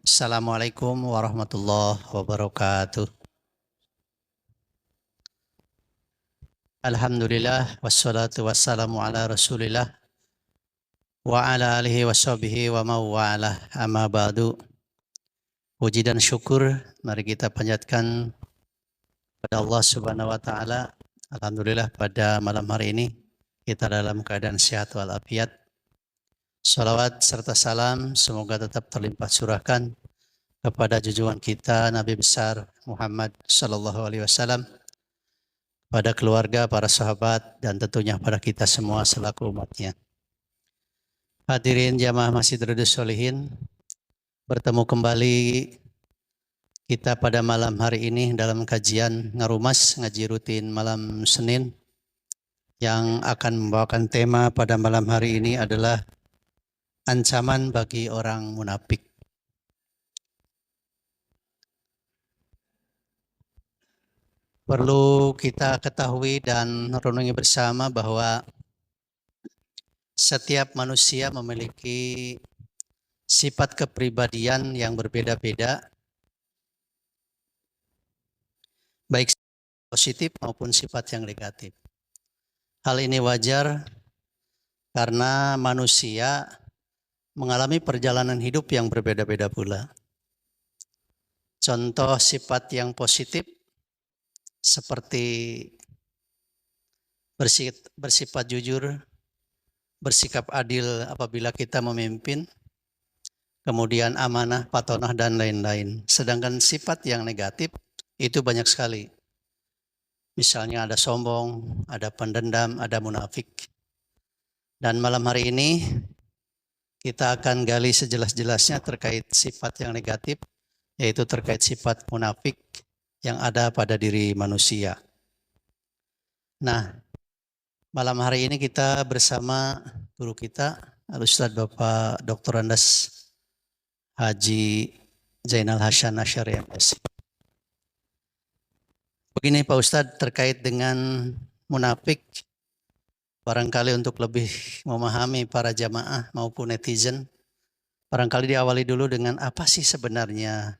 Assalamualaikum warahmatullahi wabarakatuh. Alhamdulillah wassalatu wassalamu ala Rasulillah wa ala alihi washabihi wa mawalah amma ba'du. Puji dan syukur mari kita panjatkan pada Allah Subhanahu wa taala. Alhamdulillah pada malam hari ini kita dalam keadaan sehat walafiat. Salawat serta salam semoga tetap terlimpah curahkan kepada junjungan kita Nabi besar Muhammad sallallahu alaihi wasallam, pada keluarga, para sahabat, dan tentunya pada kita semua selaku umatnya. Hadirin jamaah Masjid Riyadhus Shalihin, bertemu kembali kita pada malam hari ini dalam kajian Ngarumas, ngaji rutin malam Senin, yang akan membawakan tema pada malam hari ini adalah ancaman bagi orang munafik. Perlu kita ketahui dan renungi bersama bahwa setiap manusia memiliki sifat kepribadian yang berbeda-beda, baik positif maupun sifat yang negatif. Hal ini wajar karena manusia mengalami perjalanan hidup yang berbeda-beda pula. Contoh sifat yang positif seperti bersifat jujur, bersikap adil apabila kita memimpin, kemudian amanah, patonah, dan lain-lain. Sedangkan sifat yang negatif itu banyak sekali. Misalnya ada sombong, ada pendendam, ada munafik. Dan malam hari ini kita akan gali sejelas-jelasnya terkait sifat yang negatif, yaitu terkait sifat munafik yang ada pada diri manusia. Nah, malam hari ini kita bersama guru kita, Al-Ustadz Bapak Dr. Andes Haji Zainal Hasan Asyari MS. Begini Pak Ustadz, terkait dengan munafik, barangkali untuk lebih memahami para jamaah maupun netizen, barangkali diawali dulu dengan apa sih sebenarnya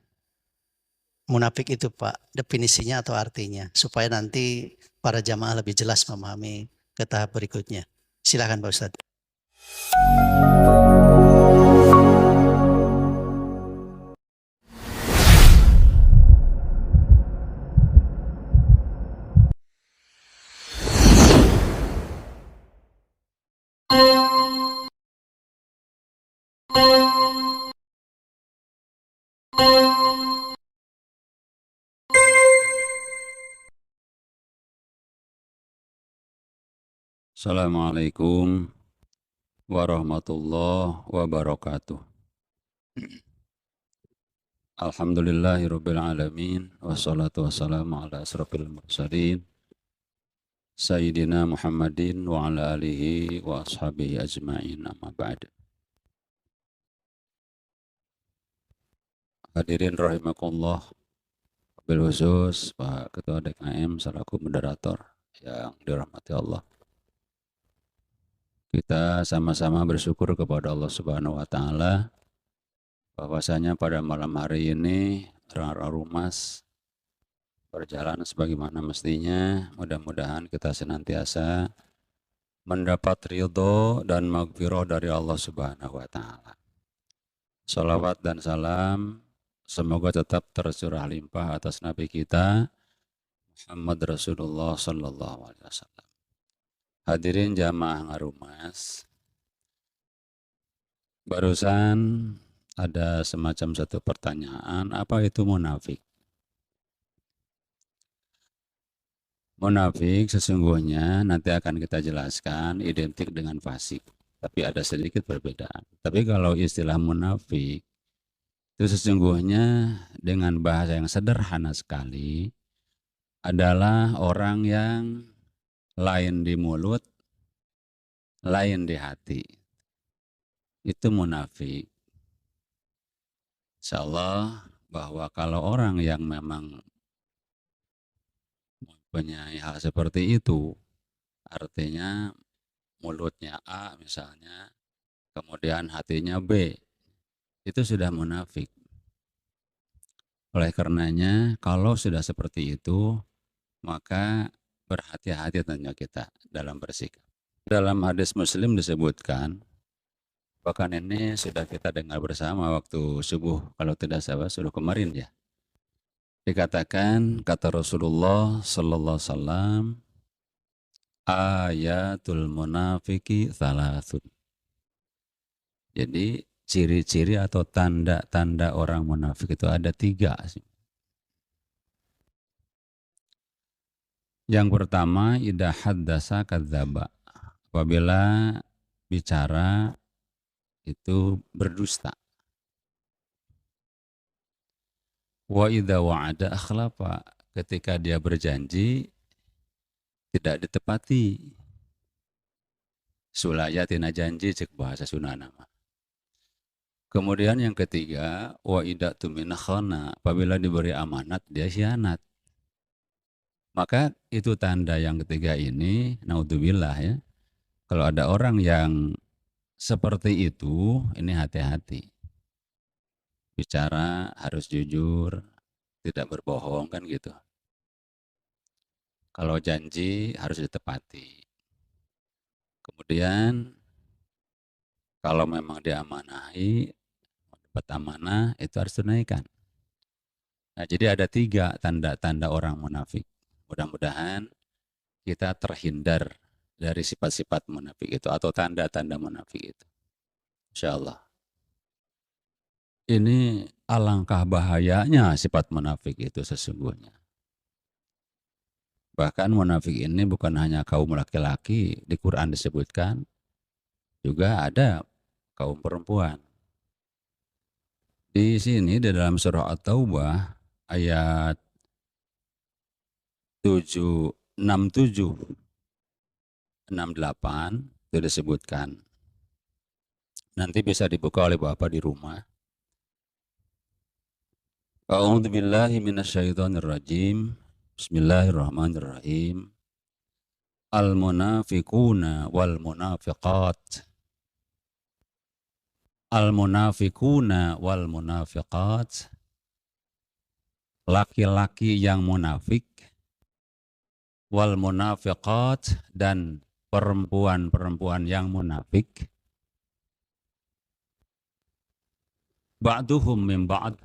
munafik itu Pak, definisinya atau artinya, supaya nanti para jamaah lebih jelas memahami ke tahap berikutnya. Silakan Pak Ustadz. Assalamualaikum warahmatullahi wabarakatuh. Alhamdulillahirabbil alamin wassalatu wassalamu ala asrofil mursalin Sayyidina Muhammadin wa ala alihi wa ashabihi ajma'in, amma ba'd. Hadirin rahimakumullah, bil khusus Pak Ketua DKM selaku moderator yang dirahmati Allah. Kita sama-sama bersyukur kepada Allah Subhanahu wa taala bahwasanya pada malam hari ini Ngarumas berjalan sebagaimana mestinya. Mudah-mudahan kita senantiasa mendapat ridho dan maghfirah dari Allah Subhanahu wa taala. Salawat dan salam semoga tetap tercurah limpah atas Nabi kita Muhammad Rasulullah sallallahu alaihi wasallam. Hadirin jamaah Ngarumas, barusan ada semacam satu pertanyaan, apa itu munafik? Munafik sesungguhnya nanti akan kita jelaskan identik dengan fasik, tapi ada sedikit perbedaan. Tapi kalau istilah munafik itu sesungguhnya dengan bahasa yang sederhana sekali adalah orang yang lain di mulut, lain di hati. Itu munafik. Insyaallah bahwa kalau orang yang memang mempunyai hal seperti itu, artinya mulutnya A misalnya, kemudian hatinya B, itu sudah munafik. Oleh karenanya, kalau sudah seperti itu, maka berhati-hati tentunya kita dalam bersikap. Dalam hadis Muslim disebutkan, bahkan ini sudah kita dengar bersama waktu subuh, kalau tidak salah sudah kemarin ya. Dikatakan kata Rasulullah sallallahu alaihi wasallam, ayatul munafiki thalathun. Jadi ciri-ciri atau tanda-tanda orang munafik itu ada 3 sih. Yang pertama, idza haddasa kadzdzaba. Apabila bicara itu berdusta. Wa idza wa'ada akhlafa. Ketika dia berjanji tidak ditepati. Sulaya tina janji cek bahasa Sunda nama. Kemudian yang ketiga, wa idza tumina khana. Apabila diberi amanat dia khianat. Maka itu tanda yang ketiga ini, naudzubillah ya. Kalau ada orang yang seperti itu, ini hati-hati. Bicara harus jujur, tidak berbohong kan gitu. Kalau janji harus ditepati. Kemudian kalau memang diamanahi, dapat amanah itu harus tunaikan. Nah, jadi ada 3 tanda-tanda orang munafik. Mudah-mudahan kita terhindar dari sifat-sifat munafik itu atau tanda-tanda munafik itu. Insyaallah. Ini alangkah bahayanya sifat munafik itu sesungguhnya. Bahkan munafik ini bukan hanya kaum laki-laki, di Quran disebutkan, juga ada kaum perempuan. Di sini di dalam surah At-Taubah ayat 67, 68 itu disebutkan. Nanti bisa dibuka oleh Bapak di rumah. A'udzu billahi minasyaitonir rajim. Bismillahirrahmanirrahim. Al-munafiquna wal munafiqat. Al-munafiquna wal munafiqat. Laki-laki yang munafik, wal munafiqat, dan perempuan-perempuan yang munafik. Ba'duhum min ba'd.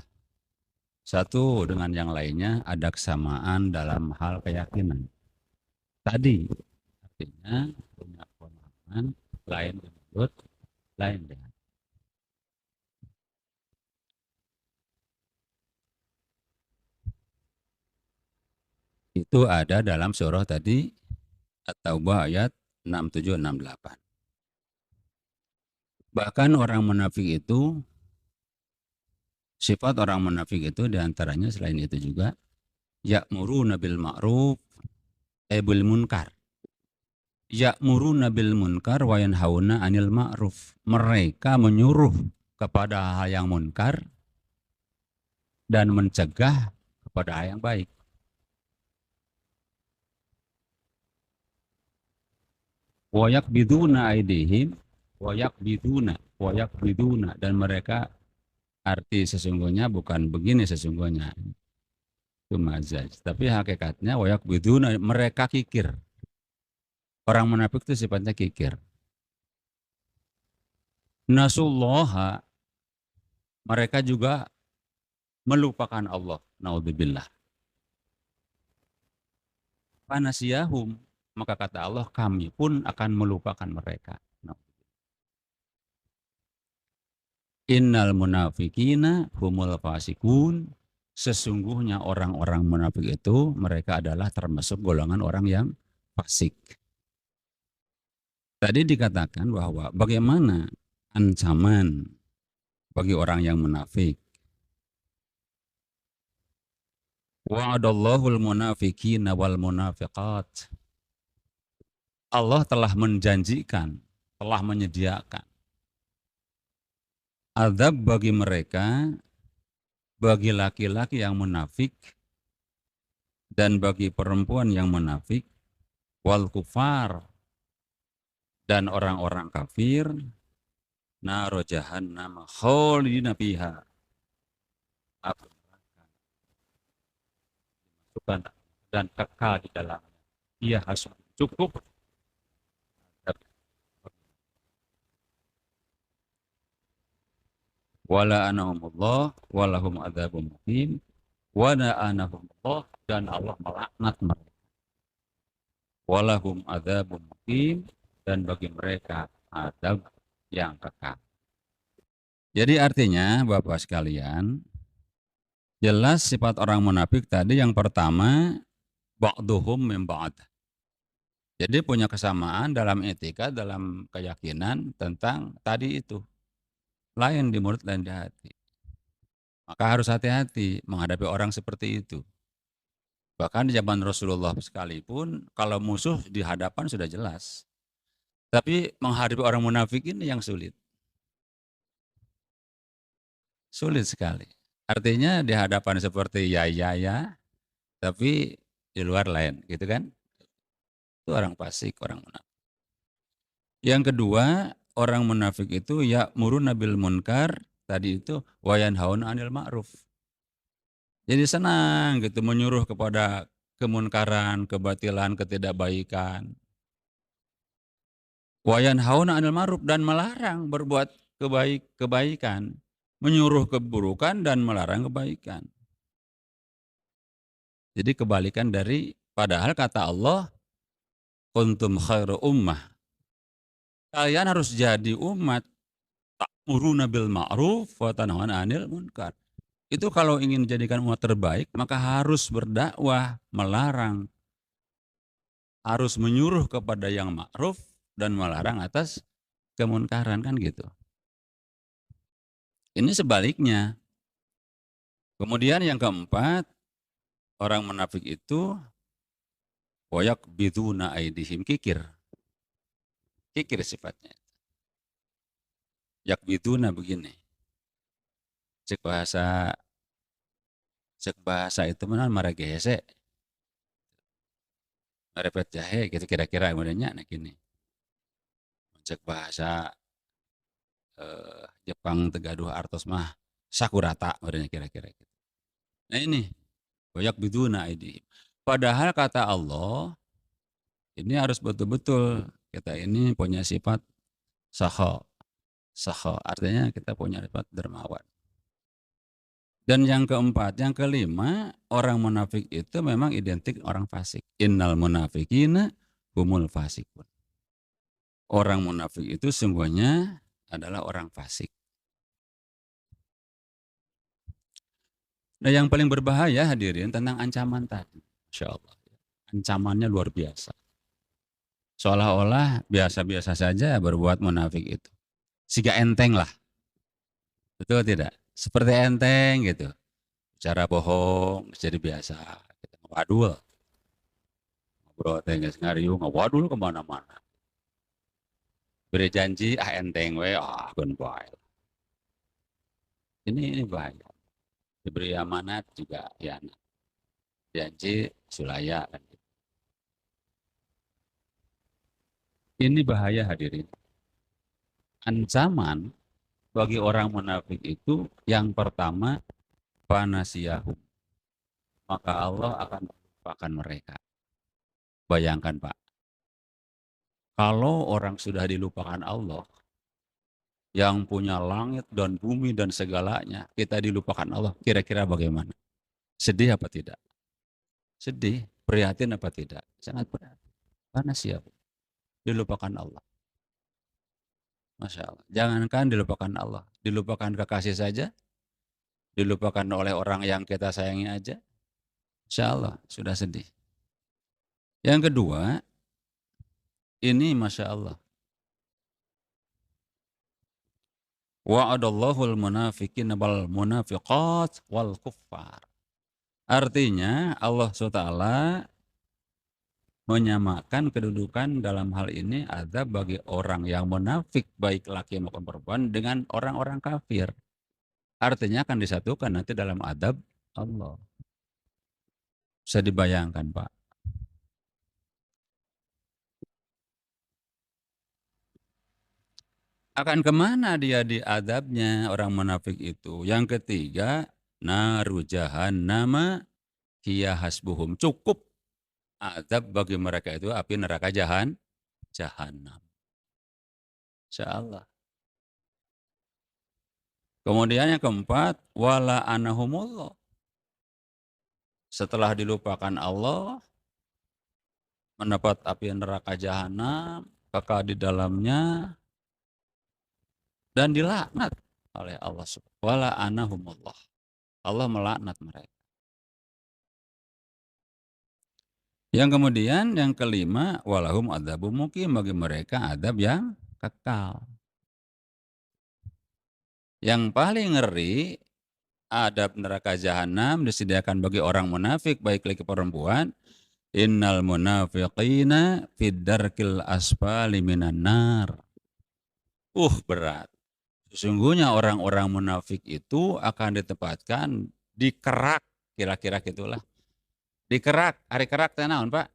Satu dengan yang lainnya ada kesamaan dalam hal keyakinan. Tadi artinya punya pemahaman lain di mulut, lain di hati. Itu ada dalam surah tadi At-Taubah ayat 67 68. Bahkan orang munafik itu, sifat orang munafik itu diantaranya selain itu juga ya'muruna bil ma'ruf bil munkar. Ya'muruna bil munkar wa yanhauna 'anil ma'ruf. Mereka menyuruh kepada hal yang munkar dan mencegah kepada hal yang baik. Wa yakbiduna aidihim wa yakbiduna, dan mereka arti sesungguhnya bukan begini sesungguhnya. Itu mazaj. Tapi hakikatnya wa yakbiduna, mereka kikir. Orang munafik itu sifatnya kikir. Nasullaha, mereka juga melupakan Allah. Naudzubillah. Fanasiyahum, maka kata Allah, kami pun akan melupakan mereka. Innal munafikina humul fasikun. Sesungguhnya orang-orang munafik itu mereka adalah termasuk golongan orang yang fasik. Tadi dikatakan bahwa bagaimana ancaman bagi orang yang munafik. Wa'adallahul munafiqina wal munafiqat. Allah telah menjanjikan, telah menyediakan azab bagi mereka, bagi laki-laki yang munafik dan bagi perempuan yang munafik, wal kufar, dan orang-orang kafir, naro jahannam khalidina fiha, api neraka dan kekal di dalamnya. Ia harus cukup. Wala anahumullah walahum adzabun muqim. Wala anahumullah dan Allah melaknat mereka. Walahum adzabun muqim dan bagi mereka azab yang kekal. Jadi artinya Bapak sekalian, jelas sifat orang munafik tadi yang pertama ba'duhum min ba'd. Jadi punya kesamaan dalam etika, dalam keyakinan tentang tadi itu. Lain di mulut, lain di hati. Maka harus hati-hati menghadapi orang seperti itu. Bahkan di zaman Rasulullah sekalipun, kalau musuh di hadapan sudah jelas. Tapi menghadapi orang munafik ini yang sulit. Sulit sekali. Artinya di hadapan seperti ya, tapi di luar lain, gitu kan? Itu orang fasik, orang munafik. Yang kedua, orang munafik itu ya'muruna bil munkar, tadi itu wa yanhauna 'anil ma'ruf. Jadi senang gitu menyuruh kepada kemunkaran, kebatilan, ketidakbaikan. Wa yanhauna 'anil ma'ruf dan melarang berbuat kebaikan, menyuruh keburukan dan melarang kebaikan. Jadi kebalikan dari padahal kata Allah kuntum khairu ummah. Kalian harus jadi umat ta'muruna bil ma'ruf wa tanhauna 'anil munkar. Itu kalau ingin menjadikan umat terbaik, maka harus berdakwah, melarang, harus menyuruh kepada yang ma'ruf dan melarang atas kemunkaran, kan gitu. Ini sebaliknya. Kemudian yang keempat, orang munafik itu wayak biduna aidihim, kikir. Kikir sifatnya. Yak biduna begini. Cek bahasa itu mana maragese. Merepet jahe gitu kira-kira kemudiannya nah gini. Cek bahasa Jepang Tegaduh artos mah sakurata kemudiannya kira-kira gitu. Nah ini wayak biduna aidihim. Padahal kata Allah ini harus betul-betul kita ini punya sifat sakho. Sakho artinya kita punya sifat dermawan. Dan yang keempat, yang kelima, orang munafik itu memang identik orang fasik. Innal munafikina humul fasikun. Orang munafik itu sungguhnya adalah orang fasik. Nah yang paling berbahaya hadirin tentang ancaman tadi. Insya Allah. Ancamannya luar biasa. Seolah-olah biasa-biasa saja berbuat munafik itu. Siga enteng lah. Betul tidak? Seperti enteng gitu. Cara bohong jadi biasa. Kita ngewadul. Ngobrol tenges ngariu, ngewadul kemana-mana. Beri janji, enteng we, gun bae. Ini bahaya. Diberi amanat juga hianat. Janji sulaya kan. Ini bahaya hadirin. Ancaman bagi orang munafik itu yang pertama panasiyahum. Maka Allah akan melupakan mereka. Bayangkan Pak. Kalau orang sudah dilupakan Allah, yang punya langit dan bumi dan segalanya, kita dilupakan Allah, kira-kira bagaimana? Sedih apa tidak? Sedih, prihatin apa tidak? Sangat prihatin. Panasiyahum. Dilupakan Allah. Masya Allah. Jangankan dilupakan Allah, dilupakan kekasih saja, dilupakan oleh orang yang kita sayangi aja, insya Allah sudah sedih. Yang kedua, ini Masya Allah. Wa'adallahul munafiqin wal munafiqat wal kuffar. Artinya Allah SWT menyamakan kedudukan dalam hal ini azab bagi orang yang munafik baik laki maupun perempuan dengan orang-orang kafir. Artinya akan disatukan nanti dalam azab Allah. Bisa dibayangkan Pak. Akan kemana dia diazabnya orang munafik itu? Yang ketiga, naru jahannama hiya hasbuhum, cukup azab bagi mereka itu api neraka jahanam. Insyaallah. Kemudian yang keempat, wala anahumullah. Setelah dilupakan Allah, mendapat api neraka jahanam, kekal di dalamnya, dan dilaknat oleh Allah subhanahu. Wala anahumullah. Allah melaknat mereka. Yang kemudian yang kelima, walahum adzabun muqim, bagi mereka adab yang kekal. Yang paling ngeri, adab neraka jahanam disediakan bagi orang munafik, baik laki perempuan. Innal munafiqina fid darkil asfali minan nar. Berat. Sesungguhnya orang-orang munafik itu akan ditempatkan di kerak, kira-kira gitulah. Di kerak, hari kerak teh naon, Pak?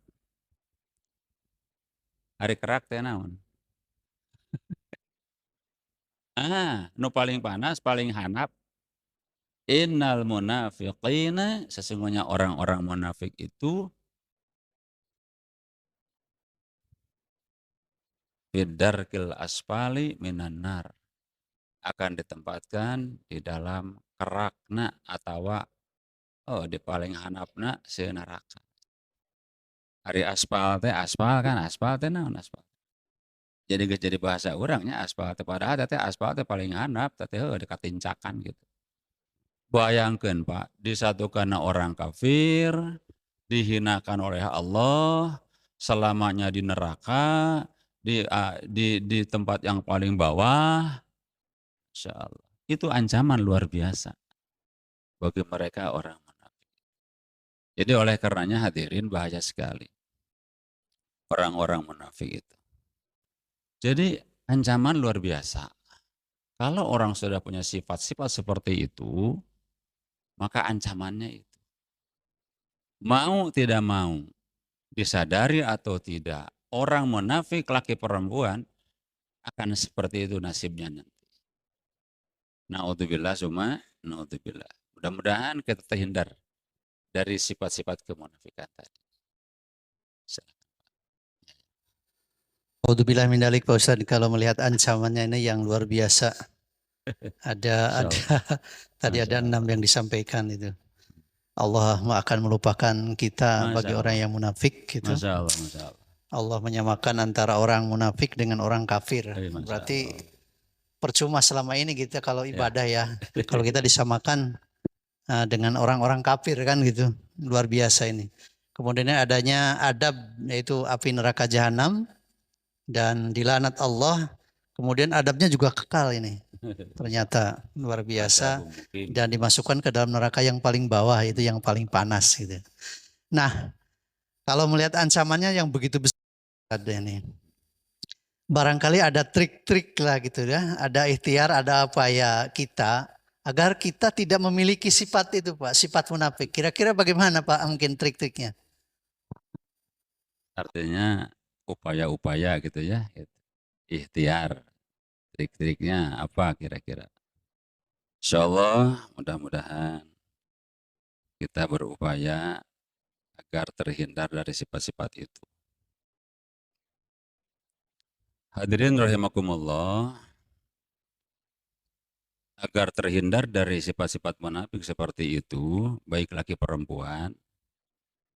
Hari kerak teh naon? Nu paling panas, paling hanap. Innal munafiqina, sesungguhnya orang-orang munafik itu fidarkil asfali minan nar, akan ditempatkan di dalam kerakna atawa di paling hanapna si neraka. Hari aspal kan aspal teh naon aspal. Jadi bahasa orangnya aspal teh, padahal teh aspal teh paling hanap teh dekat tincakan gitu. Bayangkan Pak, disatukan orang kafir, dihinakan oleh Allah, selamanya di neraka, di tempat yang paling bawah. Insya Allah. Itu ancaman luar biasa bagi mereka orang munafik. Jadi oleh karenanya hadirin, bahaya sekali orang-orang munafik itu. Jadi ancaman luar biasa. Kalau orang sudah punya sifat-sifat seperti itu, maka ancamannya itu. Mau tidak mau, disadari atau tidak, orang munafik laki perempuan akan seperti itu nasibnya nanti. Na'udzubillah summa na'udzubillah. Mudah-mudahan kita terhindar dari sifat-sifat kemunafikan tadi. Alhamdulillah mindalik Pak Ustadz, kalau melihat ancamannya ini yang luar biasa. Ada tadi ada 6 yang disampaikan itu. Allah akan melupakan kita bagi orang yang munafik gitu. Masya Allah, Masya Allah. Allah menyamakan antara orang munafik dengan orang kafir. Berarti percuma selama ini kita kalau ibadah ya. Kalau kita disamakan dengan orang-orang kafir kan gitu. Luar biasa ini. Kemudian adanya adab, yaitu api neraka jahanam dan dilaknat Allah. Kemudian adabnya juga kekal ini. Ternyata luar biasa, dan dimasukkan ke dalam neraka yang paling bawah, itu yang paling panas gitu. Nah, kalau melihat ancamannya yang begitu besar ini, barangkali ada trik-trik lah gitu ya, ada ikhtiar, ada apa ya kita, agar kita tidak memiliki sifat itu Pak, sifat munafik. Kira-kira bagaimana Pak mungkin trik-triknya? Artinya upaya-upaya gitu ya, ikhtiar. Trik-triknya apa kira-kira? Insya Allah mudah-mudahan kita berupaya agar terhindar dari sifat-sifat itu. Hadirin rahimakumullah, agar terhindar dari sifat-sifat munafik seperti itu, baik laki perempuan,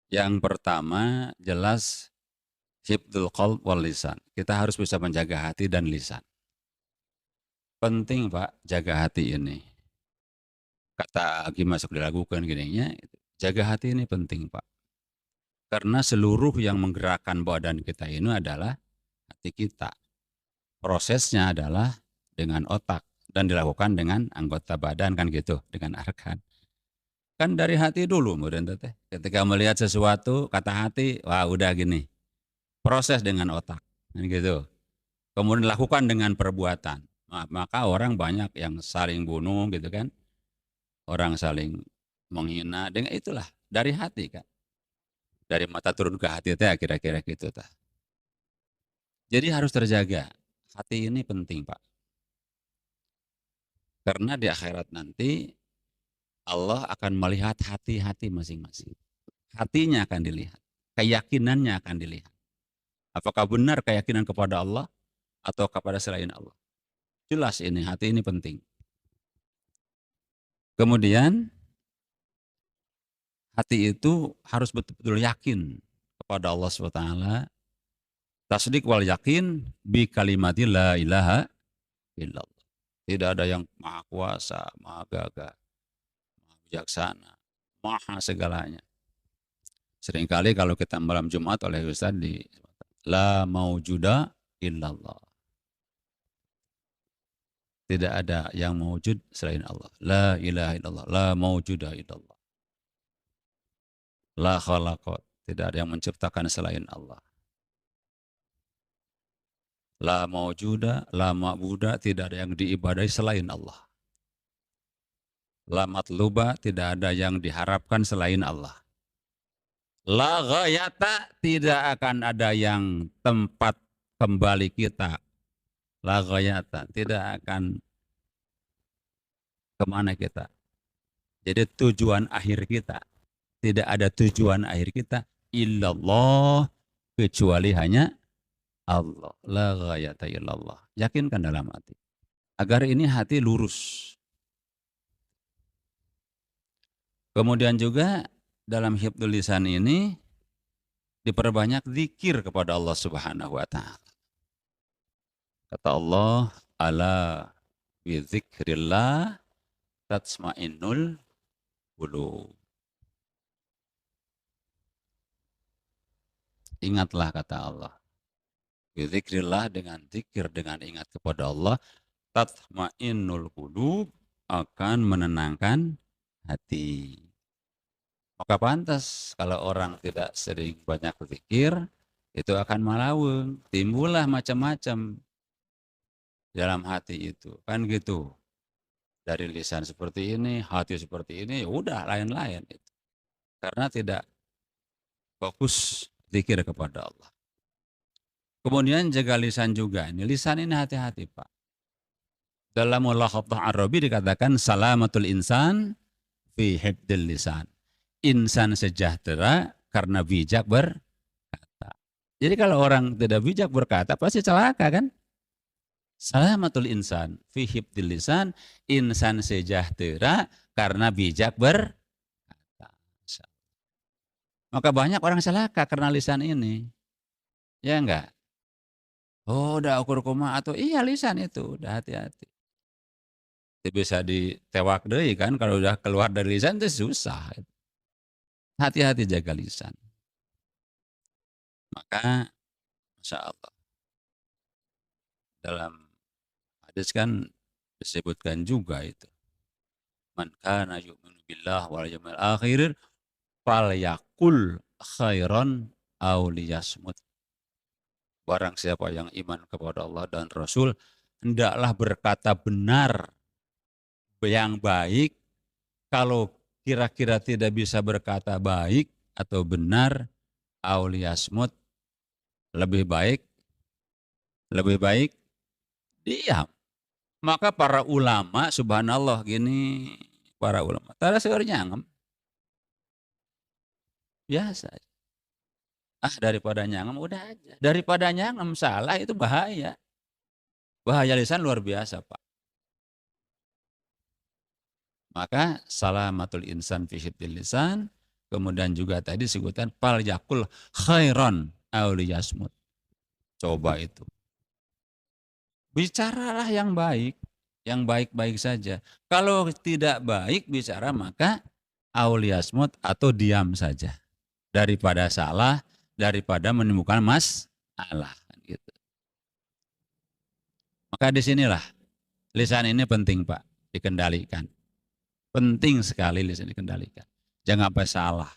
yang pertama jelas hifdzul qalb wal lisan. Kita harus bisa menjaga hati dan lisan. Penting Pak, jaga hati ini. Kata Agi masuk dilakukan gininya, jaga hati ini penting Pak. Karena seluruh yang menggerakkan badan kita ini adalah hati kita. Prosesnya adalah dengan otak dan dilakukan dengan anggota badan kan gitu, dengan arkan. Kan dari hati dulu kemudian teh. Ketika melihat sesuatu, kata hati, wah udah gini. Proses dengan otak, kan gitu. Kemudian lakukan dengan perbuatan. Maka orang banyak yang saling bunuh gitu kan. Orang saling menghina, dengan itulah dari hati kan. Dari mata turun ke hati teh kira-kira gitu tah. Jadi harus terjaga. Hati ini penting Pak. Karena di akhirat nanti Allah akan melihat hati-hati masing-masing. hatinya akan dilihat, keyakinannya akan dilihat. Apakah benar keyakinan kepada Allah atau kepada selain Allah? Jelas ini, hati ini penting. Kemudian hati itu harus betul-betul yakin kepada Allah SWT. Tasdik wal yakin bi kalimati la ilaha illallah. Tidak ada yang maha kuasa, maha gagah, maha bijaksana, maha segalanya. Seringkali kalau kita malam Jumat oleh Ustaz di la maujuda illallah. Tidak ada yang mewujud selain Allah. La ilaha illallah, la maujuda illallah. La khalaqat, tidak ada yang menciptakan selain Allah. La maujuda, la ma'buda, tidak ada yang diibadai selain Allah. La matluba, tidak ada yang diharapkan selain Allah. La ghayata, tidak akan ada yang tempat kembali kita. La ghayata, tidak akan kemana kita. Jadi tujuan akhir kita. Tidak ada tujuan akhir kita. Illallah, kecuali hanya Allah. La ghayata illallah. Yakinkan dalam hati. Agar ini hati lurus. Kemudian juga dalam hifdzul lisan ini diperbanyak zikir kepada Allah Subhanahu wa taala. Kata Allah, ala bi dzikrillah tatma'innul qulub. Ingatlah kata Allah. Bi dzikrillah, dengan zikir, dengan ingat kepada Allah, tatma'innul qulub, akan menenangkan hati. Maka pantas kalau orang tidak sering banyak berzikir, itu akan malaweng, timbullah macam-macam dalam hati itu. Kan gitu. Dari lisan seperti ini, hati seperti ini, ya udah lain-lain itu. Karena tidak fokus zikir kepada Allah. Kemudian jaga lisan juga. Ini lisan ini hati-hati, Pak. Dalam Mulakhatah Arabi dikatakan salamatul insan fi hifdzil lisan. Insan sejahtera karena bijak berkata. Jadi kalau orang tidak bijak berkata pasti celaka kan? Salamatul insan fi hifdzil lisan, insan sejahtera karena bijak berkata. Maka banyak orang celaka karena lisan ini. Ya enggak? Oh, udah ukur koma atau iya lisan itu, udah hati-hati. Bisa ditewak deui kan kalau udah keluar dari lisan itu susah. Hati-hati jaga lisan. Maka Masya Allah. Dalam hadis kan disebutkan juga itu. Man kana yu'minu billah wal yawmil akhir falyaqul khairan aw liyasmut. Barang siapa yang iman kepada Allah dan Rasul, hendaklah berkata benar yang baik. Kalau kira-kira tidak bisa berkata baik atau benar, auliyasmut, lebih baik diam. Maka para ulama, subhanallah gini, para ulama, tada seueur nyangem. Biasa. Daripada nyangem udah aja. Daripada nyangem salah itu bahaya. Bahaya lisan luar biasa, Pak. Maka salamatul insan fi hifdzil lisan, kemudian juga tadi sebutan fal yakul khairan aw liyasmut. Coba itu. Bicaralah yang baik-baik saja. Kalau tidak baik bicara maka aw liyasmut, atau diam saja. Daripada salah, daripada menimbulkan masalah gitu. Maka disinilah lisan ini penting, Pak, dikendalikan. Penting sekali lisan dikendalikan. Jangan sampai salah.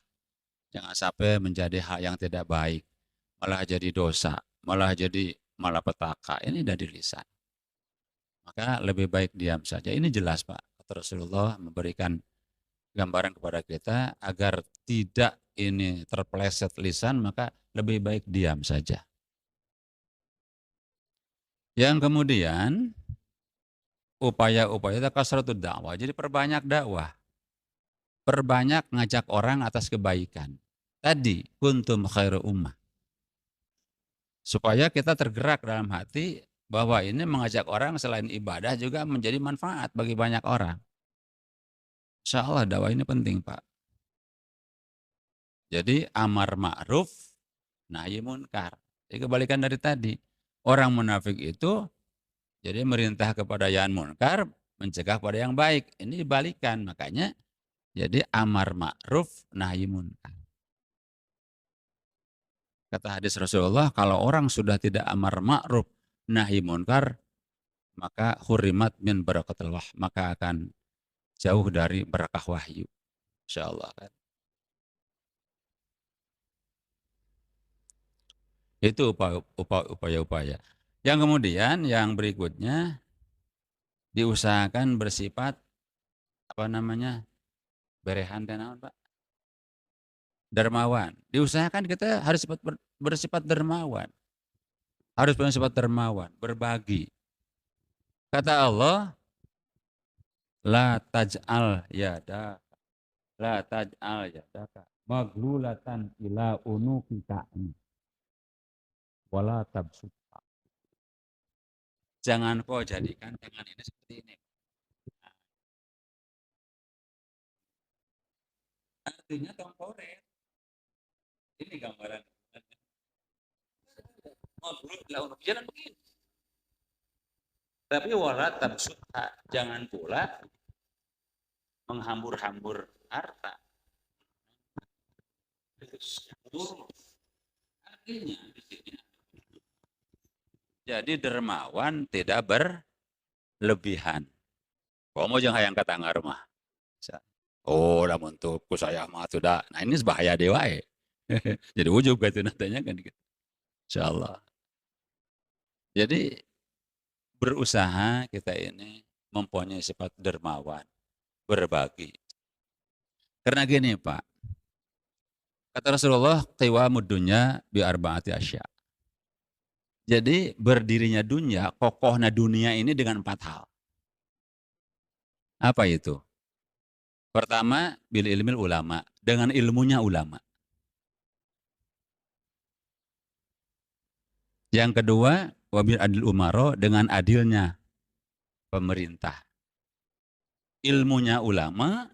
Jangan sampai menjadi hal yang tidak baik. Malah jadi dosa. Malah jadi malapetaka. Ini dari lisan. Maka lebih baik diam saja. Ini jelas, Pak. Rasulullah memberikan gambaran kepada kita agar tidak ini terpeleset lisan, maka lebih baik diam saja. Yang kemudian upaya-upaya kasratud dakwah. Jadi perbanyak dakwah. Perbanyak ngajak orang atas kebaikan. tadi kuntum khairu ummah. Supaya kita tergerak dalam hati bahwa ini mengajak orang selain ibadah juga menjadi manfaat bagi banyak orang. Insya Allah dakwah ini penting, Pak. Jadi amar ma'ruf, nahi munkar. Jadi kebalikan dari tadi. Orang munafik itu jadi merintah kepada yang munkar, mencegah pada yang baik. Ini dibalikan, makanya jadi amar ma'ruf, nahi munkar. Kata hadis Rasulullah, kalau orang sudah tidak amar ma'ruf, nahi munkar, maka hurimat min barakatil wah, maka akan jauh dari berkah wahyu. Insyaallah kan. Itu upaya-upaya. Yang kemudian yang berikutnya diusahakan bersifat berehan dan apa, Pak? Dermawan. Diusahakan kita harus bersifat dermawan. Harus bersifat dermawan, berbagi. Kata Allah, la taj'al yadaka maglulatan ila unukika wala tabsutha. Jangan kau jadikan tangan ini seperti ini. Artinya tongkoret. Ini gambaran. Maglul ila unuk, jangan begini. Tapi wala tabsutha, jangan pula menghambur-hambur harta. Artinya di sini, jadi dermawan tidak berlebihan. Kamu jangan hayang kata ngarmah. Oh, lamun tuh saya mah sudah. Nah ini bahaya dewa ya. Jadi ujub gitu nantinya kan gitu. Insyaallah. Jadi berusaha kita ini mempunyai sifat dermawan, berbagi. Karena gini Pak, kata Rasulullah, qiwamud dunya bi arba'ati asya. Jadi berdirinya dunia, kokohnya dunia ini dengan 4 hal. Apa itu? Pertama, bil ilmil ulama, dengan ilmunya ulama. Yang kedua, wabil adil umaro, dengan adilnya pemerintah. Ilmunya ulama,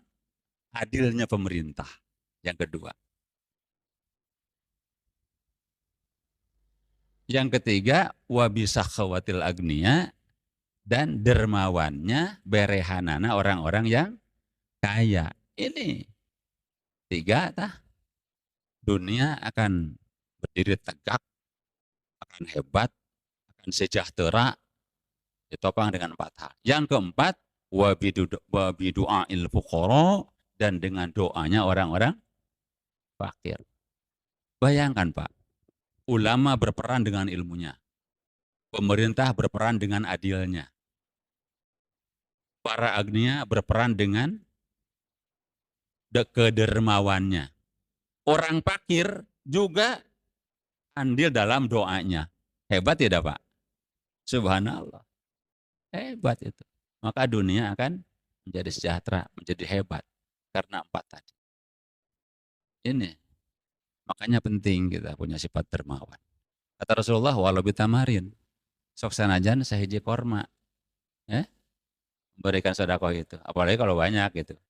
adilnya pemerintah. Yang kedua. Yang ketiga, wabisakhawatil agniya, dan dermawannya berehanana orang-orang yang kaya. Ini 3 dunia akan berdiri tegak, akan hebat, akan sejahtera, ditopang dengan 4 hal. Yang keempat, wabidu'a'il fuqara, dan dengan doanya orang-orang fakir. Bayangkan Pak, ulama berperan dengan ilmunya, pemerintah berperan dengan adilnya, para agniya berperan dengan kedermawannya. Orang fakir juga andil dalam doanya. Hebat tidak Pak? Subhanallah. Hebat itu. Maka dunia akan menjadi sejahtera, menjadi hebat. Karena 4 tadi. Ini. Makanya penting kita punya sifat dermawan. Kata Rasulullah, walau bitamarin, sok sanajan sahiji korma. Berikan sedekah itu. Apalagi kalau banyak gitu.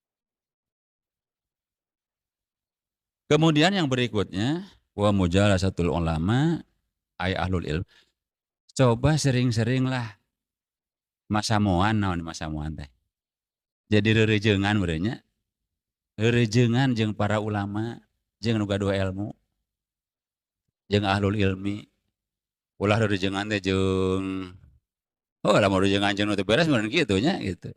Kemudian yang berikutnya, wa mujalasatul ulama ay ahlul ilm. Coba sering-seringlah masamuan, naon masamuan teh. Jadi reurejeungan beureunya. Reurejeungan jeung para ulama, jeung nu gaduh ilmu, jeung ahlul ilmi. Ulah reurejeungan teh jeung lamun reurejeungan jeung nu teu beres meureun kitu nya gitu.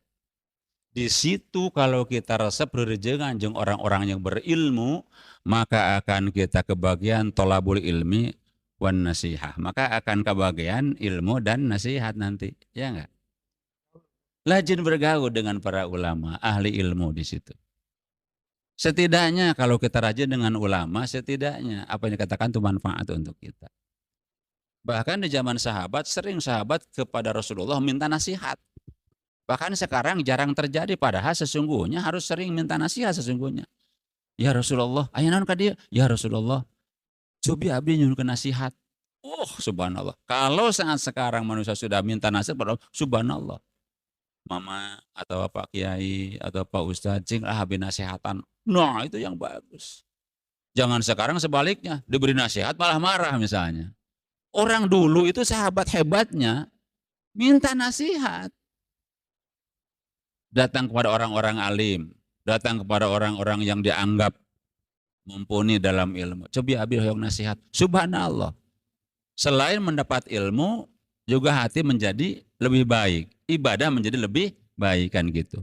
Di situ kalau kita resep reurejeungan jeung orang-orang yang berilmu, maka akan kita kebagian tolabul ilmi wan nasihah. Maka akan kebagian ilmu dan nasihat nanti, ya enggak? Rajin bergaul dengan para ulama, ahli ilmu di situ. Setidaknya kalau kita rajin dengan ulama, setidaknya apa yang dikatakan itu manfaat untuk kita. Bahkan di zaman sahabat, sering sahabat kepada Rasulullah minta nasihat. Bahkan sekarang jarang terjadi, padahal sesungguhnya harus sering minta nasihat sesungguhnya. Ya Rasulullah, aya naon ka dieu? Ya Rasulullah, cobi abdi nyuhunkeun nasihat. Oh, subhanallah. Kalau saat sekarang manusia sudah minta nasihat, subhanallah. Mama atau Pak Kiai atau Pak Ustadz, cing abdi nasihatan. Nah, itu yang bagus. Jangan sekarang sebaliknya, diberi nasihat malah marah misalnya. Orang dulu itu sahabat hebatnya minta nasihat. Datang kepada orang-orang alim, datang kepada orang-orang yang dianggap mumpuni dalam ilmu. Coba abdi hoyong nasihat. Subhanallah. Selain mendapat ilmu, juga hati menjadi lebih baik. Ibadah menjadi lebih baik kan gitu.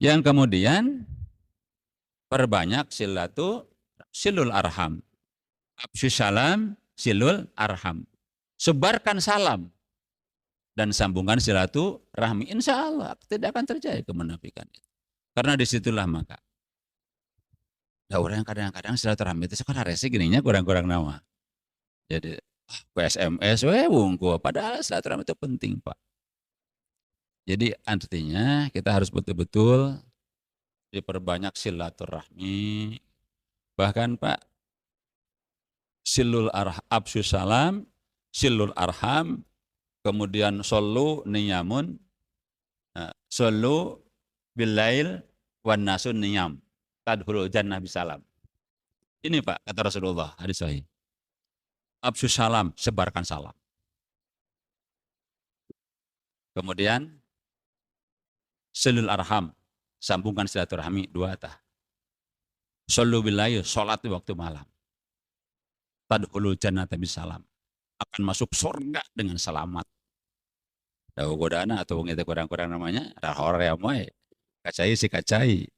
Yang kemudian perbanyak silul arham. Absyus salam silul arham. Sebarkan salam dan sambungkan silaturahmi. Insya Allah tidak akan terjadi kemunafikan itu. Karena disitulah maka. Ada orang yang kadang-kadang silaturahmi itu sekarang resi gininya kurang-kurang nama. Jadi SMS, wungku. Padahal silaturahmi itu penting Pak. Jadi artinya kita harus betul-betul diperbanyak silaturahmi. Bahkan Pak, absyus salam, silul arham, kemudian solu niyamun, solu bilail wan nasun niyam, tadhulul jannah bisalam. Ini Pak, kata Rasulullah, hadis sahih. Absyus salam, sebarkan salam. Kemudian silul arham, sambungkan silaturahmi, dua tah. Solu bilail, sholat di waktu malam. Tadhulul jannah bisalam, akan masuk surga dengan selamat. Dawa godana atau ngete kurang-kurang namanya, rahor ya moe. Kacai si kacai.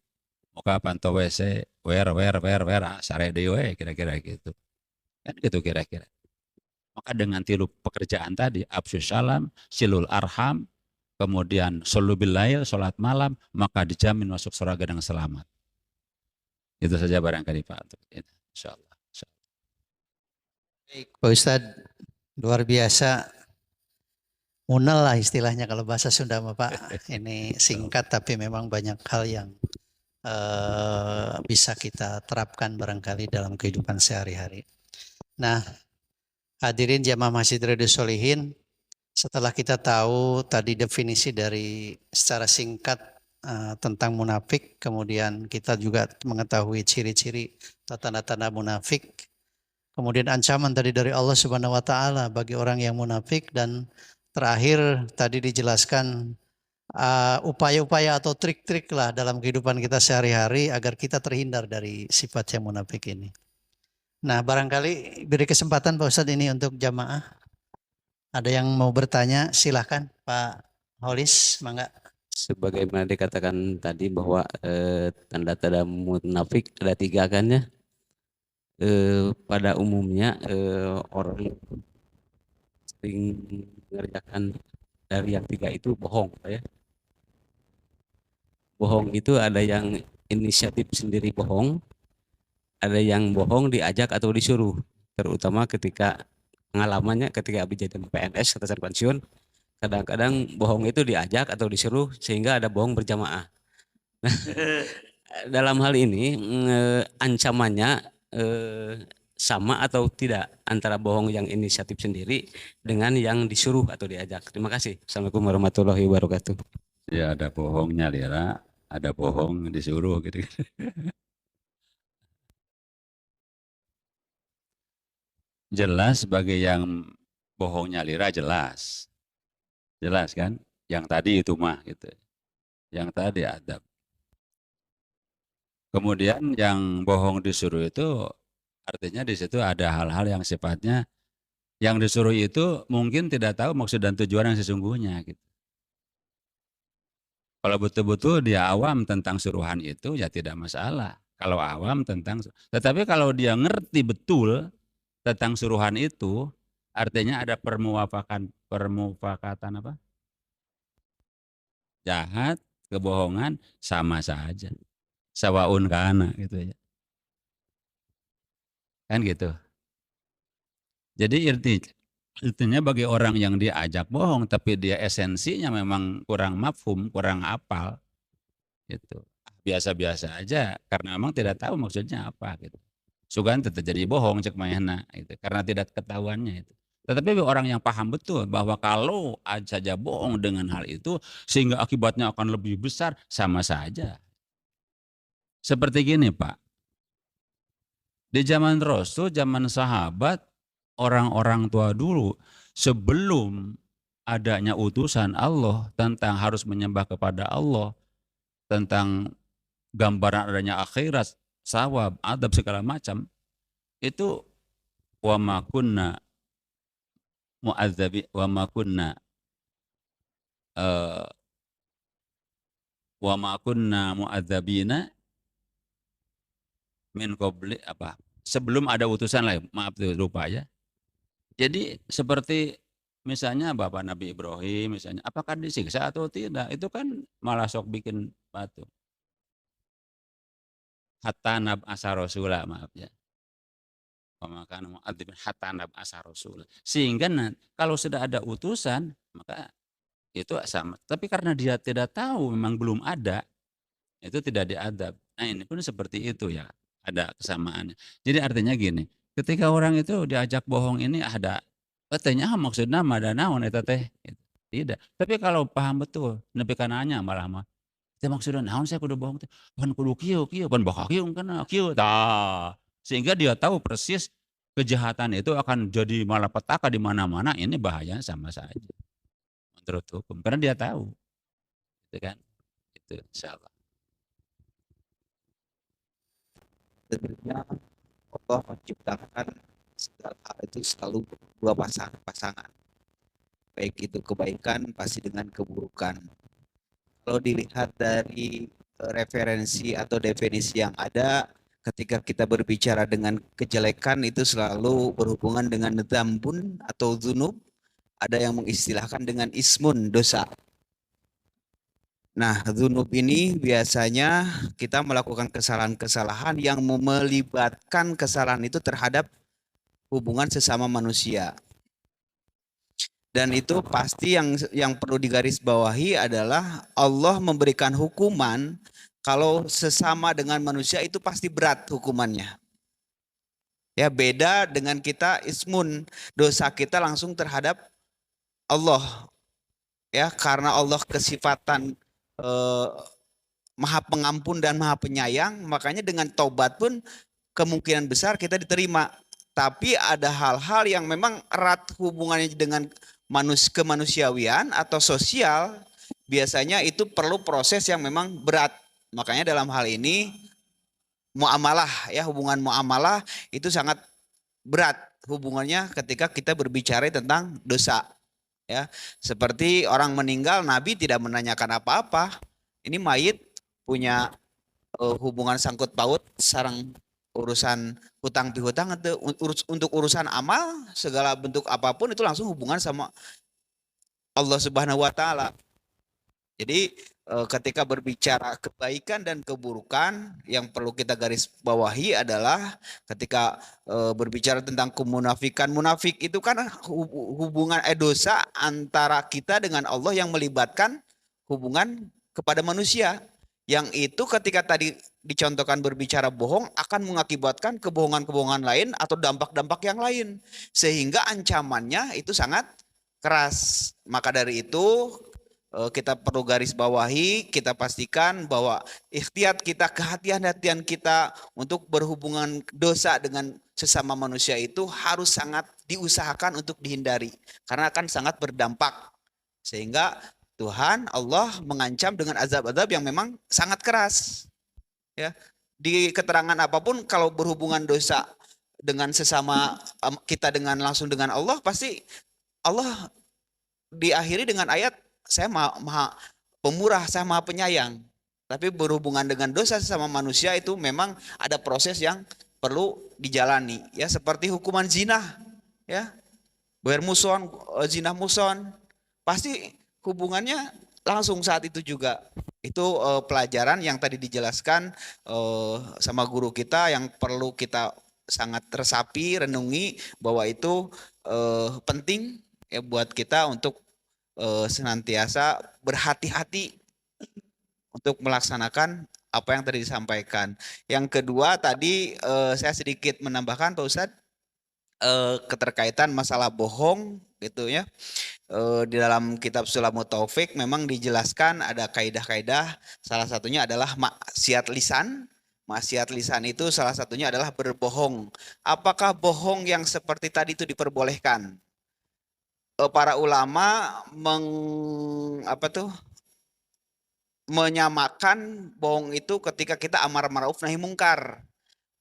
Muka pantau WC, wer, sare dewe, kira-kira gitu. Kan gitu kira-kira. Maka dengan tilu pekerjaan tadi, absyus salam, silul arham, kemudian solu bilail, sholat malam, maka dijamin masuk surga dengan selamat. Itu saja barangkali Pak. Insya Allah. Baik, Pak Ustadz, luar biasa. Munel lah istilahnya kalau bahasa Sunda Pak. Ini singkat tapi memang banyak hal yang bisa kita terapkan barangkali dalam kehidupan sehari-hari. Nah, hadirin jamaah Masjid Riyadhus Shalihin, setelah kita tahu tadi definisi dari secara singkat tentang munafik, kemudian kita juga mengetahui ciri-ciri atau tanda-tanda munafik, kemudian ancaman tadi dari Allah Subhanahu wa taala bagi orang yang munafik, dan terakhir tadi dijelaskan upaya-upaya atau trik-trik lah dalam kehidupan kita sehari-hari agar kita terhindar dari sifat yang munafik ini. Nah, barangkali beri kesempatan Pak Ustadz ini untuk jamaah. Ada yang mau bertanya, silahkan Pak Holis, mangga. Sebagaimana dikatakan tadi bahwa tanda-tanda munafik ada 3 kan ya. Pada umumnya orang sering mengerjakan dari yang 3 itu bohong ya. Bohong itu ada yang inisiatif sendiri bohong, ada yang bohong diajak atau disuruh. Terutama ketika pengalamannya ketika abdi jadi PNS atasan pensiun, kadang-kadang bohong itu diajak atau disuruh sehingga ada bohong berjamaah. Nah, dalam hal ini ancamannya sama atau tidak antara bohong yang inisiatif sendiri dengan yang disuruh atau diajak. Terima kasih. Assalamualaikum warahmatullahi wabarakatuh. Ya ada bohongnya Lira, ada bohong disuruh gitu. Jelas sebagai yang bohongnya Lira jelas. Jelas kan? Yang tadi itu mah gitu. Yang tadi adab. Kemudian yang bohong disuruh itu artinya di situ ada hal-hal yang sifatnya yang disuruh itu mungkin tidak tahu maksud dan tujuan yang sesungguhnya gitu. Kalau betul-betul dia awam tentang suruhan itu ya tidak masalah. Kalau awam tentang, tetapi kalau dia ngerti betul tentang suruhan itu, artinya ada permufakatan apa? Jahat, kebohongan, sama saja. Sawaun kana gitu ya. Kan gitu. Jadi intinya bagi orang yang diajak bohong tapi dia esensinya memang kurang mafhum, kurang apal gitu. biasa-biasa aja karena memang tidak tahu maksudnya apa gitu. Sugan tetap jadi bohong cek mayana gitu karena tidak ketahuannya itu. Tetapi orang yang paham betul bahwa kalau saja bohong dengan hal itu sehingga akibatnya akan lebih besar, sama saja. Seperti gini Pak, di zaman Rasul, zaman sahabat, orang-orang tua dulu sebelum adanya utusan Allah tentang harus menyembah kepada Allah, tentang gambaran adanya akhirat, sawab, adab segala macam, itu wa ma kunna mu'adzabi wa ma kunna eh, wa ma kunna mu'adzabina min qabli apa? Sebelum ada utusan lah, maaf tuh lupa ya. Jadi seperti misalnya Bapak Nabi Ibrahim misalnya, apakah disiksa atau tidak? Itu kan malah sok bikin batu. Hatta nab asa rasulah, maaf ya. Pemakan mu'adzibin hatta nab asa rasulah. Sehingga kalau sudah ada utusan, maka itu sama. Tapi karena dia tidak tahu, memang belum ada, itu tidak diadab. Nah ini pun seperti itu ya, ada kesamaannya. Jadi artinya gini, ketika orang itu diajak bohong ini ada, katanya maksudnya mada naon eta teh. Tidak. Tapi kalau paham betul, nepi kananya malah mah. Itu maksudnya naon saya kudu bohong teh. Pan kudu kieu kieu, pan bakal kieu kana kieu. Tah. Sehingga dia tahu persis kejahatan itu akan jadi malapetaka di mana-mana, ini bahaya sama saja menurut hukum. Karena dia tahu. Itu kan. Itu insyaallah. Tentunya Allah menciptakan segala hal itu selalu dua pasangan. Baik itu kebaikan pasti dengan keburukan. Kalau dilihat dari referensi atau definisi yang ada, ketika kita berbicara dengan kejelekan itu selalu berhubungan dengan dzambun atau dzunub. Ada yang mengistilahkan dengan ismun, dosa. Nah, dzunub ini biasanya kita melakukan kesalahan-kesalahan yang melibatkan kesalahan itu terhadap hubungan sesama manusia. Dan itu pasti yang perlu digarisbawahi adalah Allah memberikan hukuman kalau sesama dengan manusia itu pasti berat hukumannya. Ya, beda dengan kita ismun, dosa kita langsung terhadap Allah. Ya, karena Allah kesifatan Maha Pengampun dan Maha Penyayang, makanya dengan taubat pun kemungkinan besar kita diterima. Tapi ada hal-hal yang memang erat hubungannya dengan kemanusiawian atau sosial, biasanya itu perlu proses yang memang berat. Makanya dalam hal ini muamalah, ya, hubungan muamalah itu sangat berat hubungannya ketika kita berbicara tentang dosa. Ya, seperti orang meninggal, Nabi tidak menanyakan apa-apa. Ini mayit punya hubungan sangkut paut sarang urusan hutang pihutang atau untuk urusan amal segala bentuk apapun itu langsung hubungan sama Allah Subhanahu wa taala. Jadi ketika berbicara kebaikan dan keburukan, yang perlu kita garis bawahi adalah ketika berbicara tentang kemunafikan, munafik itu kan hubungan dosa antara kita dengan Allah yang melibatkan hubungan kepada manusia. Yang itu ketika tadi dicontohkan berbicara bohong akan mengakibatkan kebohongan-kebohongan lain atau dampak-dampak yang lain. Sehingga ancamannya itu sangat keras. Maka dari itu kita perlu garis bawahi, kita pastikan bahwa ikhtiyat kita, kehati-hatian kita untuk berhubungan dosa dengan sesama manusia itu harus sangat diusahakan untuk dihindari. Karena akan sangat berdampak. Sehingga Tuhan Allah mengancam dengan azab-azab yang memang sangat keras. Ya, di keterangan apapun kalau berhubungan dosa dengan sesama kita dengan langsung dengan Allah, pasti Allah diakhiri dengan ayat saya maha pemurah, saya maha penyayang. Tapi berhubungan dengan dosa sesama manusia itu memang ada proses yang perlu dijalani. Ya, seperti hukuman zina, ya, bermuson, zina muson, pasti hubungannya langsung saat itu juga. Itu pelajaran yang tadi dijelaskan sama guru kita yang perlu kita sangat resapi, renungi bahwa itu penting ya buat kita untuk senantiasa berhati-hati untuk melaksanakan apa yang tadi disampaikan. Yang kedua tadi saya sedikit menambahkan Pak Ustadz, keterkaitan masalah bohong gitu ya. Di dalam kitab Sulamut Taufik memang dijelaskan ada kaidah-kaidah, salah satunya adalah maksiat lisan. Maksiat lisan itu salah satunya adalah berbohong. Apakah bohong yang seperti tadi itu diperbolehkan? Para ulama menyamakan bohong itu ketika kita amar ma'ruf nahi mungkar.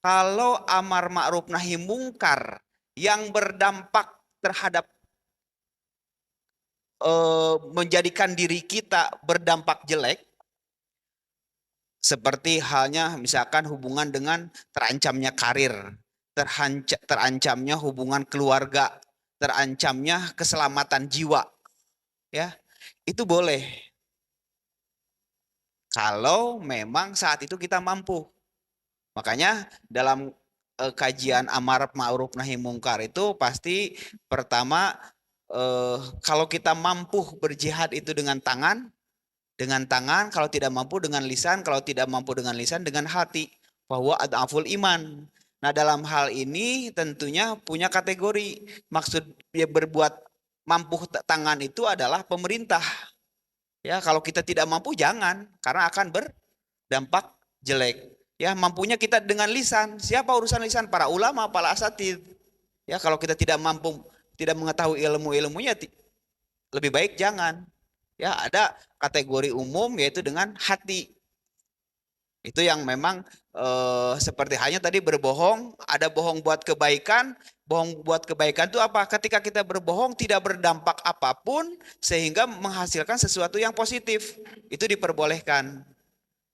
Kalau amar ma'ruf nahi mungkar yang berdampak terhadap menjadikan diri kita berdampak jelek, seperti halnya misalkan hubungan dengan terancamnya karir, terancamnya hubungan keluarga, terancamnya keselamatan jiwa, ya itu boleh. Kalau memang saat itu kita mampu. Makanya dalam kajian amar ma'ruf nahi mungkar itu pasti pertama kalau kita mampu berjihad itu dengan tangan, kalau tidak mampu dengan lisan, kalau tidak mampu dengan lisan dengan hati. Bahwa adaful iman. Nah dalam hal ini tentunya punya kategori. Maksud dia berbuat mampu tangan itu adalah pemerintah. Ya kalau kita tidak mampu jangan, karena akan berdampak jelek. Ya mampunya kita dengan lisan. Siapa urusan lisan? Para ulama, para asatidz. Ya kalau kita tidak mampu, tidak mengetahui ilmu-ilmunya, lebih baik jangan. Ya ada kategori umum yaitu dengan hati. Itu yang memang seperti halnya tadi berbohong, ada bohong buat kebaikan. Bohong buat kebaikan itu apa? Ketika kita berbohong tidak berdampak apapun sehingga menghasilkan sesuatu yang positif. Itu diperbolehkan.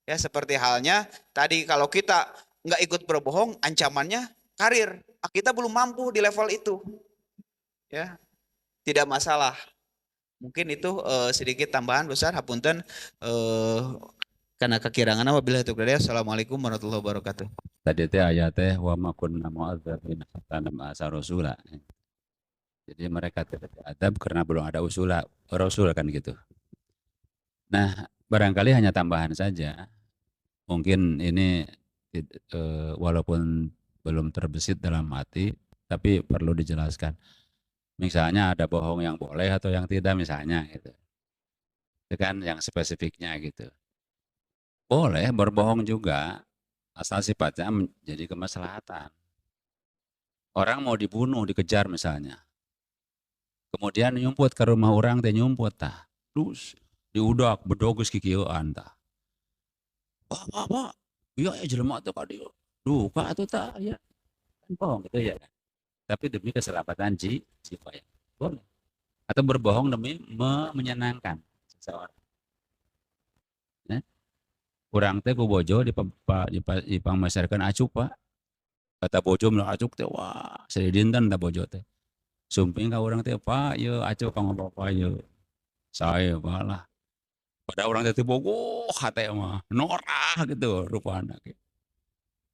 Ya seperti halnya tadi kalau kita nggak ikut berbohong, ancamannya karir. Kita belum mampu di level itu. Ya, tidak masalah. Mungkin itu sedikit tambahan besar. Hapunten karena kekirangan wabillahi taufiq. Assalamualaikum warahmatullahi wabarakatuh. Tadi teh ayatnya wa ma kunna mu'adzabina hatta nab'atsa rasula. Jadi mereka tidak adab karena belum ada rasul kan gitu. Nah, barangkali hanya tambahan saja. Mungkin ini walaupun belum terbesit dalam hati, tapi perlu dijelaskan. Misalnya ada bohong yang boleh atau yang tidak misalnya gitu. Itu kan yang spesifiknya gitu. Boleh berbohong juga asal sifatnya menjadi kemaslahatan. Orang mau dibunuh, dikejar misalnya. Kemudian nyumput ke rumah orang teh nyumput tah. Terus diudak bedogus kikieuan tah. Pak. Iya ya jelema teh ka dieu. Duka atuh tah ya. Kan bohong gitu ya. Tapi demi keselamatan jiwa ya. Boleh. Atau berbohong demi menyenangkan seseorang. Ya. Urang teh ku bojo dipangmasyarkeun acuk Pak. Kata bojo meuleuh acuk teh wah, seri dinten tah bojo teh. Sumping ka urang teh Pak, yeuh acuk kanggo Bapak yeuh. Sae balah. Pada urang teh bogoh hate mah, norah gitu rupana ge.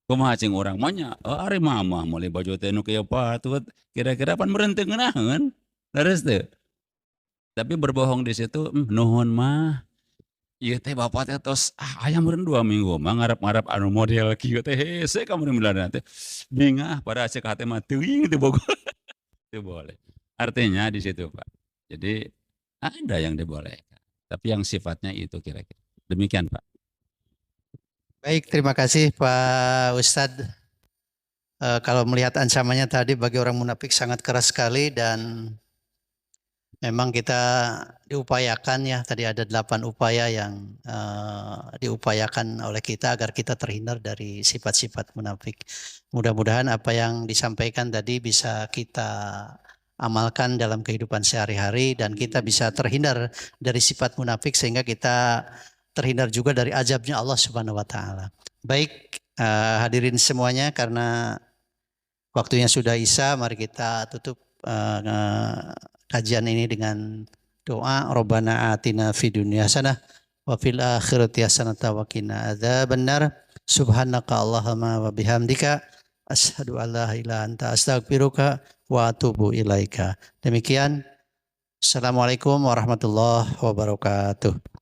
Kumaha cing urang mah nya, ari mama meuli bojo teh nu kieu patut, kira-kira pan meureunteu ngeunaheun. Leres teu? Tapi berbohong di situ, nuhun mah. Ieu teh bapak teh tos aya meureun 2 minggu mah ngarep-ngarep anu model kieu teh hese ka meureun milana teh. Bingah pada cek hate mah teuing teu bogoh. Itu boleh. Artinya di situ Pak. Jadi ada yang dibolehkan. Tapi yang sifatnya itu kira-kira. Demikian Pak. Baik, terima kasih Pak Ustadz. Kalau melihat ancamannya tadi bagi orang munafik sangat keras sekali dan memang kita diupayakan ya, tadi ada 8 upaya yang diupayakan oleh kita agar kita terhindar dari sifat-sifat munafik. Mudah-mudahan apa yang disampaikan tadi bisa kita amalkan dalam kehidupan sehari-hari dan kita bisa terhindar dari sifat munafik sehingga kita terhindar juga dari azabnya Allah Subhanahu wa taala. Baik, hadirin semuanya, karena waktunya sudah Isya, mari kita tutup kajian ini dengan doa. Rabbana atina fid dunya hasanah wa fil akhirati hasanah wa qina adzabannar. Subhanaka Allahumma wa bihamdika asyhadu an la ilaha illa anta astaghfiruka wa atubu ilaika. Demikian. Assalamualaikum warahmatullahi wabarakatuh.